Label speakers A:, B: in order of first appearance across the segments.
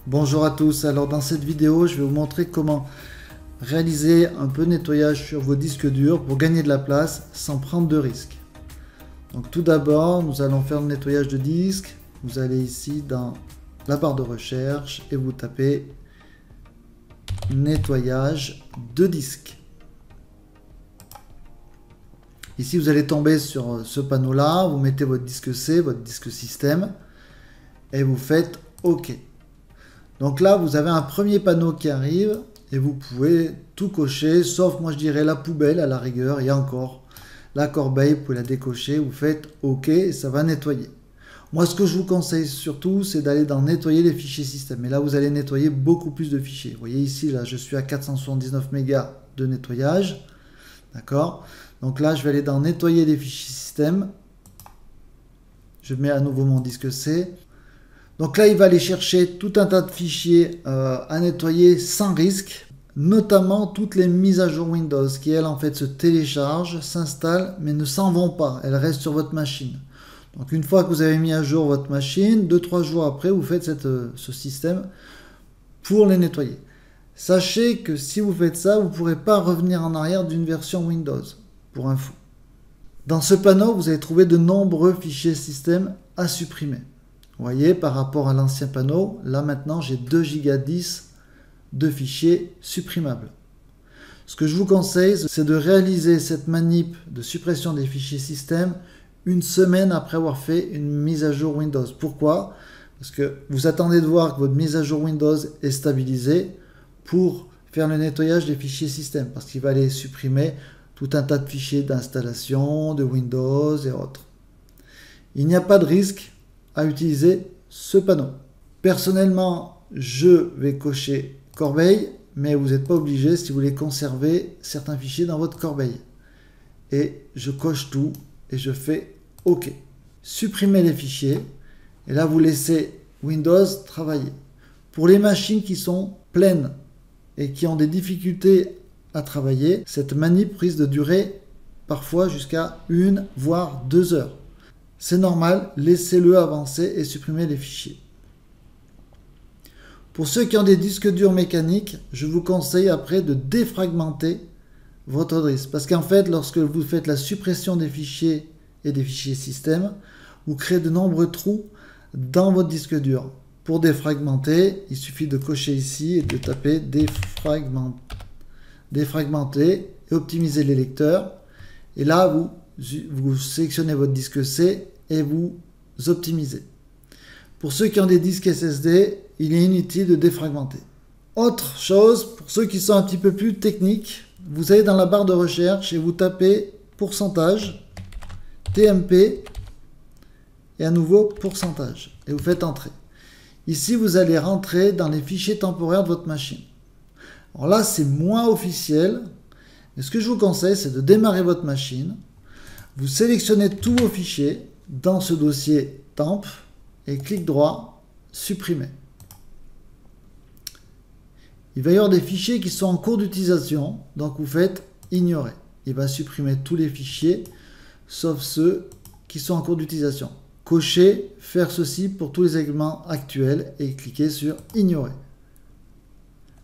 A: Bonjour à tous, alors dans cette vidéo je vais vous montrer comment réaliser un peu de nettoyage sur vos disques durs pour gagner de la place sans prendre de risques. Donc tout d'abord nous allons faire le nettoyage de disques. Vous allez ici dans la barre de recherche et vous tapez nettoyage de disques. Ici vous allez tomber sur ce panneau là, vous mettez votre disque C, votre disque système et vous faites OK. Donc là, vous avez un premier panneau qui arrive et vous pouvez tout cocher, sauf moi je dirais la poubelle à la rigueur, et encore, la corbeille, vous pouvez la décocher, vous faites OK et ça va nettoyer. Moi, ce que je vous conseille surtout, c'est d'aller dans nettoyer les fichiers système. Et là, vous allez nettoyer beaucoup plus de fichiers. Vous voyez ici, là, je suis à 479 mégas de nettoyage. D'accord? Donc là, je vais aller dans nettoyer les fichiers système. Je mets à nouveau mon disque C. Donc là, il va aller chercher tout un tas de fichiers à nettoyer sans risque, notamment toutes les mises à jour Windows qui, elles, en fait, se téléchargent, s'installent, mais ne s'en vont pas. Elles restent sur votre machine. Donc une fois que vous avez mis à jour votre machine, 2-3 jours après, vous faites ce système pour les nettoyer. Sachez que si vous faites ça, vous ne pourrez pas revenir en arrière d'une version Windows, pour info. Dans ce panneau, vous allez trouver de nombreux fichiers système à supprimer. Vous voyez, par rapport à l'ancien panneau, là maintenant j'ai 2 Go 10 de fichiers supprimables. Ce que je vous conseille, c'est de réaliser cette manip de suppression des fichiers système une semaine après avoir fait une mise à jour Windows. Pourquoi? Parce que vous attendez de voir que votre mise à jour Windows est stabilisée pour faire le nettoyage des fichiers système, parce qu'il va aller supprimer tout un tas de fichiers d'installation, de Windows et autres. Il n'y a pas de risque à utiliser ce panneau. Personnellement, je vais cocher corbeille, mais vous n'êtes pas obligé si vous voulez conserver certains fichiers dans votre corbeille. Et je coche tout et je fais OK. Supprimez les fichiers et là vous laissez Windows travailler. Pour les machines qui sont pleines et qui ont des difficultés à travailler, cette manip risque de durer parfois jusqu'à 1 voire 2 heures. C'est normal, laissez-le avancer et supprimez les fichiers. Pour ceux qui ont des disques durs mécaniques, je vous conseille après de défragmenter votre disque. Parce qu'en fait, lorsque vous faites la suppression des fichiers et des fichiers système, vous créez de nombreux trous dans votre disque dur. Pour défragmenter, il suffit de cocher ici et de taper défragmenter et optimiser les lecteurs. Et là, vous sélectionnez votre disque C et vous optimisez. Pour ceux qui ont des disques SSD, il est inutile de défragmenter. Autre chose, pour ceux qui sont un petit peu plus techniques, vous allez dans la barre de recherche et vous tapez pourcentage, TMP et à nouveau pourcentage et vous faites entrer. Ici, vous allez rentrer dans les fichiers temporaires de votre machine. Alors là, c'est moins officiel, mais ce que je vous conseille, c'est de démarrer votre machine. Vous sélectionnez tous vos fichiers dans ce dossier temp et clic droit, supprimer. Il va y avoir des fichiers qui sont en cours d'utilisation, donc vous faites ignorer. Il va supprimer tous les fichiers, sauf ceux qui sont en cours d'utilisation. Cochez, faire ceci pour tous les éléments actuels et cliquez sur ignorer.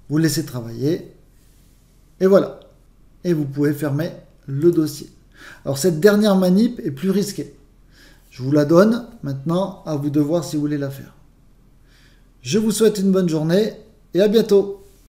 A: Vous laissez travailler et voilà. Et vous pouvez fermer le dossier. Alors cette dernière manip est plus risquée. Je vous la donne, maintenant à vous de voir si vous voulez la faire. Je vous souhaite une bonne journée et à bientôt.